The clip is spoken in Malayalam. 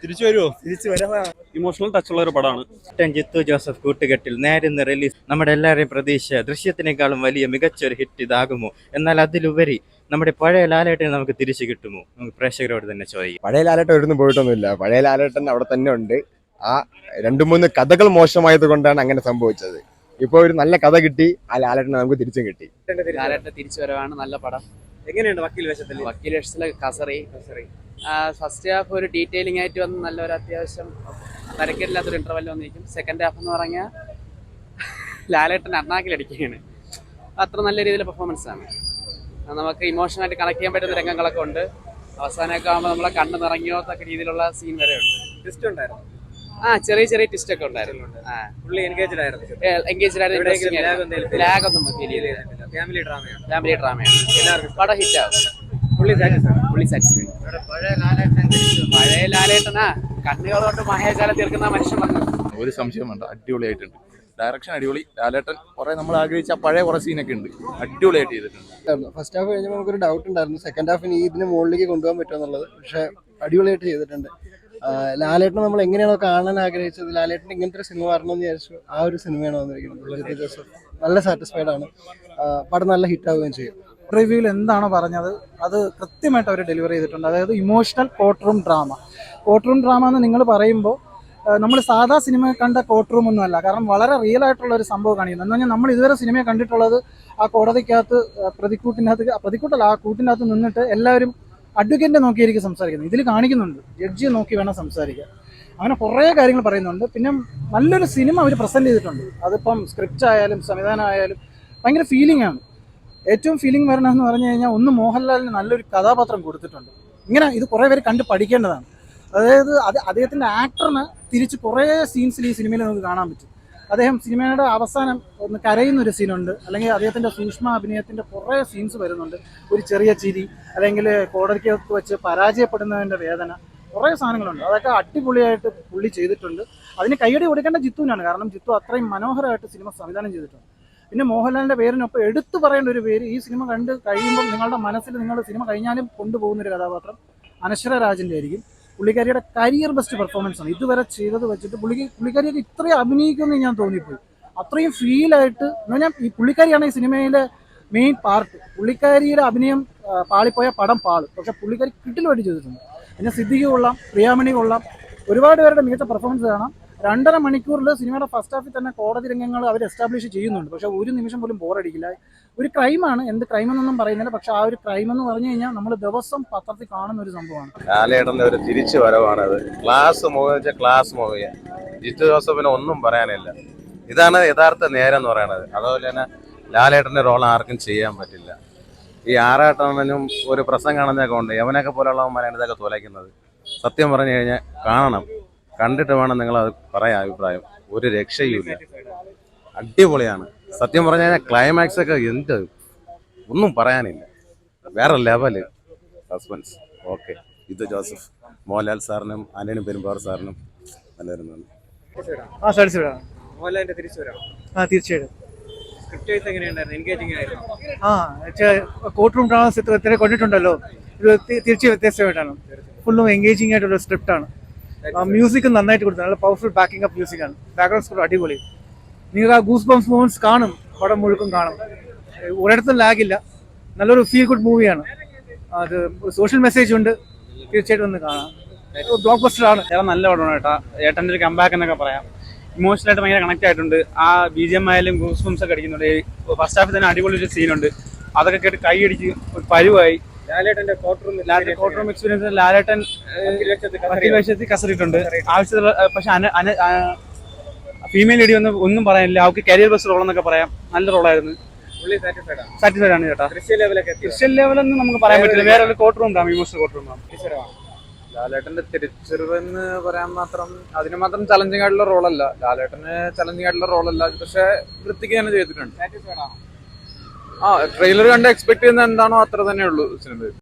തിരിച്ചു വരുമോ? തിരിച്ചു വരാൻ ഇമോഷണൽ ടച്ച് ഉള്ള ഒരു പടമാണ്. ജിത്തു ജോസഫ് കൂട്ടുകെട്ടിൽ നേരുന്ന റിലീസ് നമ്മുടെ എല്ലാവരെയും പ്രതീക്ഷ ദൃശ്യത്തിനേക്കാളും വലിയ മികച്ചൊരു ഹിറ്റ് ഇതാകുമോ, എന്നാൽ അതിലുപരി നമ്മുടെ പഴയ ലാലേട്ടനെ നമുക്ക് തിരിച്ചു കിട്ടുമോ? നമുക്ക് പ്രേക്ഷകരോട് തന്നെ ചോദിക്കാം. പഴയ ലാലേട്ടൻ എവിടുന്ന് പോയിട്ടൊന്നുമില്ല. പഴയ ലാലേട്ടൻ അവിടെ തന്നെ ഉണ്ട്. ആ 2-3 കഥകൾ മോശമായത് കൊണ്ടാണ് അങ്ങനെ സംഭവിച്ചത്. ഇപ്പൊ ഒരു നല്ല കഥ കിട്ടി, ആ ലാലേട്ടനെ നമുക്ക് തിരിച്ചും കിട്ടി. ലാലേട്ടൻ തിരിച്ചു വരവാണ്. നല്ല പടം. എങ്ങനെയുണ്ട് വക്കീൽ വേഷത്തിൽ? വക്കീൽ വേഷത്തിലെ കസറി ഫസ്റ്റ് ഹാഫ് ഒരു ഡീറ്റെയിലിംഗ് ആയിട്ട് വന്ന് നല്ലൊരു അത്യാവശ്യം തരക്കേടില്ലാത്തൊരു ഇന്റർവെൽ വന്നിരിക്കും. സെക്കൻഡ് ഹാഫ് എന്ന് പറഞ്ഞാൽ ലാലേട്ടൻ അണ്ണാക്കിലടിക്കുകയാണ്. അത്ര നല്ല രീതിയിലെ പെർഫോമൻസ് ആണ്. നമുക്ക് ഇമോഷണലായിട്ട് കണക്ട് ചെയ്യാൻ പറ്റുന്ന രംഗങ്ങളൊക്കെ ഉണ്ട്. അവസാനമൊക്കെ ആകുമ്പോൾ നമ്മളെ കണ്ണ് നിറങ്ങിയോത്തൊക്കെ രീതിയിലുള്ള സീൻ വരെ ഉണ്ട്. ട്വിസ്റ്റ് ഉണ്ടായിരുന്നു. ചെറിയ ട്വിസ്റ്റ് ഒക്കെ ഉണ്ടായിരുന്നു. പുള്ളി എൻഗേജ്ഡ് ആയിരുന്നു. ലാഗ് ഒന്നും ഫീൽ ചെയ്തില്ല. ഫാമിലി ഡ്രാമയാണ്. എല്ലാവർക്കും പടം ഹിറ്റ് ആവും. പുള്ളി സാറ്റിസ്ഫൈഡ്. പഴയ ലാലേട്ടനാ കണ്ണുകളോട്ട് മായാജാലം തീർക്കുന്ന മനുഷ്യൻ വന്നു. ഒരു സംശയം വേണ്ട, അടിപൊളിയായിട്ടുണ്ട്. ഡയറക്ഷൻ അടിപൊളി. ലാലേട്ടൻ കുറെ നമ്മൾ ആഗ്രഹിച്ച പഴയ കുറെ സീനൊക്കെ ഉണ്ട്, അടിപൊളിയായിട്ട് ചെയ്തിട്ടുണ്ട്. ഫസ്റ്റ് ഹാഫ് കഴിഞ്ഞപ്പോൾ നമുക്കൊരു ഡൗട്ട് ഉണ്ടായിരുന്നു സെക്കൻഡ് ഹാഫിന് ഇതിന് മുകളിലേക്ക് കൊണ്ടുപോകാൻ പറ്റുമെന്നുള്ളത്. പക്ഷെ അടിപൊളിയായിട്ട് ചെയ്തിട്ടുണ്ട്. ലാലേട്ടൻ നമ്മൾ എങ്ങനെയാണോ കാണാൻ ആഗ്രഹിച്ചത്, ലാലേട്ടൻ ഇങ്ങനത്തെ ഒരു സിനിമ വരണമെന്ന് വിചാരിച്ചു. ആ ഒരു സിനിമയാണ് വന്നിരിക്കുന്നത്. ജിത്തു ജോസഫ് നല്ല സാറ്റിസ്ഫൈഡ് ആണ്. പടം നല്ല ഹിറ്റ് ആവുകയും ചെയ്യും. റിവ്യൂവിൽ എന്താണോ പറഞ്ഞത് അത് കൃത്യമായിട്ട് അവർ ഡെലിവറി ചെയ്തിട്ടുണ്ട്. അതായത് ഇമോഷണൽ കോർട്ട് റൂം ഡ്രാമ എന്ന് നിങ്ങൾ പറയുമ്പോൾ നമ്മൾ സാധാ സിനിമ കണ്ട കോർട്ട് റൂം ഒന്നും അല്ല. കാരണം വളരെ റിയൽ ആയിട്ടുള്ള ഒരു സംഭവം കാണിക്കുന്നത് എന്ന് പറഞ്ഞാൽ നമ്മൾ ഇതുവരെ സിനിമയെ കണ്ടിട്ടുള്ളത് ആ കോടതിക്കകത്ത് പ്രതിക്കൂട്ടല്ല, ആ കൂട്ടിനകത്ത് നിന്നിട്ട് എല്ലാവരും അഡ്വക്കേറ്റിനെ നോക്കിയായിരിക്കും സംസാരിക്കുന്നത്. ഇതിൽ കാണിക്കുന്നുണ്ട് ജഡ്ജിയെ നോക്കി വേണം സംസാരിക്കാൻ. അങ്ങനെ കുറേ കാര്യങ്ങൾ പറയുന്നുണ്ട്. പിന്നെ നല്ലൊരു സിനിമ അവർ പ്രസൻറ്റ് ചെയ്തിട്ടുണ്ട്. അതിപ്പം സ്ക്രിപ്റ്റ് ആയാലും സംവിധാനം ആയാലും ഭയങ്കര ഫീലിംഗ് ആണ്. ഏറ്റവും ഫീലിംഗ് വരണമെന്ന് പറഞ്ഞു കഴിഞ്ഞാൽ മോഹൻലാലിന് നല്ലൊരു കഥാപാത്രം കൊടുത്തിട്ടുണ്ട്. ഇങ്ങനെ ഇത് കുറേ പേര് കണ്ട് പഠിക്കേണ്ടതാണ്. അതായത് അദ്ദേഹത്തിൻ്റെ ആക്ടറിന് തിരിച്ച് കുറേ സീൻസിൽ ഈ സിനിമയിൽ നമുക്ക് കാണാൻ പറ്റും. അദ്ദേഹം സിനിമയുടെ അവസാനം ഒന്ന് കരയുന്നൊരു സീനുണ്ട്, അല്ലെങ്കിൽ അദ്ദേഹത്തിൻ്റെ സൂക്ഷ്മ അഭിനയത്തിൻ്റെ കുറേ സീൻസ് വരുന്നുണ്ട്. ഒരു ചെറിയ ചിരി, അല്ലെങ്കിൽ കോടതിക്കകത്ത് വെച്ച് പരാജയപ്പെടുന്നതിൻ്റെ വേദന, കുറേ സാധനങ്ങളുണ്ട്. അതൊക്കെ അടിപൊളിയായിട്ട് പുള്ളി ചെയ്തിട്ടുണ്ട്. അതിന് കയ്യടി കൊടുക്കേണ്ട ജിത്തുവിനാണ്. കാരണം ജിത്തു അത്രയും മനോഹരമായിട്ട് സിനിമ സംവിധാനം ചെയ്തിട്ടുണ്ട്. പിന്നെ മോഹൻലാലിൻ്റെ പേരിനൊപ്പം എടുത്തു പറയേണ്ട ഒരു പേര്, ഈ സിനിമ കണ്ട് കഴിയുമ്പോൾ നിങ്ങളുടെ മനസ്സിൽ നിങ്ങൾ സിനിമ കഴിഞ്ഞാലും കൊണ്ടുപോകുന്നൊരു കഥാപാത്രം അനശ്വര രാജിൻ്റെ ആയിരിക്കും. പുള്ളിക്കാരിയുടെ കരിയർ ബെസ്റ്റ് പെർഫോമൻസ് ആണ് ഇതുവരെ ചെയ്തത് വെച്ചിട്ട്. പുള്ളിക്കാരിയൊക്കെ ഇത്രയും അഭിനയിക്കുമെന്ന് ഞാൻ തോന്നിപ്പോയി. അത്രയും ഫീലായിട്ട് എന്ന് പറഞ്ഞാൽ ഈ പുള്ളിക്കാരിയാണ് ഈ സിനിമയിലെ മെയിൻ പാർട്ട്. പുള്ളിക്കാരിയുടെ അഭിനയം പാളിപ്പോയ പടം പാളും. പക്ഷെ പുള്ളിക്കാരി കിട്ടിലുമായിട്ട് ചെയ്തിട്ടുണ്ട്. പിന്നെ സിദ്ദിഖ് കൊള്ളാം, പ്രിയാമണി കൊള്ളാം, ഒരുപാട് പേരുടെ മികച്ച പെർഫോമൻസ് കാണാം. 2.5 മണിക്കൂറിൽ സിനിമയുടെ ഫസ്റ്റ് ഹാഫിൽ തന്നെ കോടതി രംഗങ്ങൾ അവർ എസ്റ്റാബ്ലിഷ് ചെയ്യുന്നുണ്ട്. പക്ഷെ ഒരു നിമിഷം പോലും ബോറടിക്കില്ല. ഒരു ക്രൈമാണ്, എന്ത് ക്രൈമെന്നൊന്നും പറയുന്നില്ല. പക്ഷെ ആ ഒരു ക്രൈം എന്ന് പറഞ്ഞു കഴിഞ്ഞാൽ നമ്മൾ ദിവസം പത്രത്തിൽ കാണുന്ന ഒരു സംഭവമാണ്. ലാലേട്ടൻ്റെ ഒരു തിരിച്ചു വരവാണത്. Class movie. ജിത്തു ജോസഫിന് ഒന്നും പറയാനില്ല. ഇതാണ് യഥാർത്ഥ നേരം എന്ന് പറയുന്നത്. അതുപോലെ തന്നെ ലാലേട്ടൻ്റെ റോൾ ആർക്കും ചെയ്യാൻ പറ്റില്ല. ഈ ആറാട്ടനും ഒരു പ്രസംഗം കാണുന്നതൊക്കെ ഉണ്ട്. യവനൊക്കെ പോലുള്ളവന്മാരാണ് ഇതൊക്കെ തുലയ്ക്കുന്നത്. സത്യം പറഞ്ഞു കഴിഞ്ഞാൽ കാണണം, കണ്ടിട്ട് വേണം നിങ്ങളത് പറയാൻ അഭിപ്രായം. ഒരു രക്ഷയുമില്ല, അടിപൊളിയാണ്. സത്യം പറഞ്ഞു കഴിഞ്ഞാൽ ക്ലൈമാക്സ് ഒക്കെ എന്ത് ഒന്നും പറയാനില്ല, വേറെ level suspense. Okay, Jeethu Joseph, Mohanlal സാറിനും ആന്റണി പെരുമ്പാവൂർ സാറിനും നല്ലൊരു മോഹൻലാലിന്റെ തിരിച്ചു വരാം. തീർച്ചയായിട്ടും. സ്ക്രിപ്റ്റ് വൈസ് എങ്ങനെയുണ്ടായിരുന്നു? എൻഗേജിംഗ് ആയിരുന്നു. കോർട്ട് റൂം ഡ്രാമ ഇത്ര കൊണ്ടിട്ടുണ്ടല്ലോ, ഇത് തീർച്ചയായും വ്യത്യസ്തമായിട്ടാണ്. ഫുള്ളും എൻഗേജിംഗ് ആയിട്ടുള്ള സ്ക്രിപ്റ്റാണ്. മ്യൂസിക് നന്നായിട്ട് കൊടുത്തു. നല്ല പവർഫുൾ ബാക്കിംഗ് അപ്പ് മ്യൂസിക്കാണ്. ബാക്ക്ഗ്രൗണ്ട് സ്കോർ അടിപൊളി. നിങ്ങൾ ആ ഗൂസ് ബംസ് മൂവ്മെന്റ്സ് കാണും, പടം മുഴുക്കും കാണും. ഒരിടത്തും ലാഗില്ല. നല്ലൊരു ഫീൽ ഗുഡ് മൂവിയാണ്. അത് സോഷ്യൽ മെസ്സേജ് ഉണ്ട്. തീർച്ചയായിട്ടും ഒന്ന് കാണാം. ബ്ലോക്ക് ബസ്റ്റർ ആണ്. നല്ല പടമാണ് കേട്ടോ. ഏട്ടൻ്റെ ഒരു കംബാക്ക് എന്നൊക്കെ പറയാം. ഇമോഷണലായിട്ട് ഭയങ്കര കണക്ട് ആയിട്ടുണ്ട്. ആ BGM ആയാലും ഗൂസ് ബംസ് ഒക്കെ അടിക്കുന്നുണ്ട്. ഫസ്റ്റ് ഹാഫിൽ തന്നെ അടിപൊളി ഒരു സീനുണ്ട്. അതൊക്കെ കേട്ട് കൈയടിച്ച് പരുവായി. ലാലേട്ടന്റെ കോർട്ട് റൂം എക്സ്പീരിയൻസ് ലാലേട്ടൻ വേഷത്തിൽ കസറിയിട്ടുണ്ട് ആവശ്യത്തിലുള്ള. പക്ഷെ ഫീമെയിൽ ലേഡി ഒന്നും പറയാനില്ല. അവർക്ക് കരിയർ ബെസ്റ്റ് റോൾ എന്നൊക്കെ പറയാം. നല്ല റോളായിരുന്നു. സാറ്റിസ്ഫൈഡ് ആണ് ചേട്ടാ. ദൃശ്യ ലെവലൊന്നും നമുക്ക് പറയാൻ പറ്റില്ല. വേറെ ഒരു court room drama, emotional court room drama. ലാലേട്ടന്റെ തിരിച്ചറിവെന്ന് പറയാൻ മാത്രം അതിന് മാത്രം ചലഞ്ചിങ് ആയിട്ടുള്ള റോളല്ല. ലാലേട്ടന് ചലഞ്ചിങ് ആയിട്ടുള്ള റോളല്ല, പക്ഷെ വൃത്തിക്ക് തന്നെ ചെയ്തിട്ടുണ്ട്. ട്രെയിലർ കണ്ട് എക്സ്പെക്ട് ചെയ്യുന്ന എന്താണോ അത്ര തന്നെ ഉള്ളൂ സിനിമ.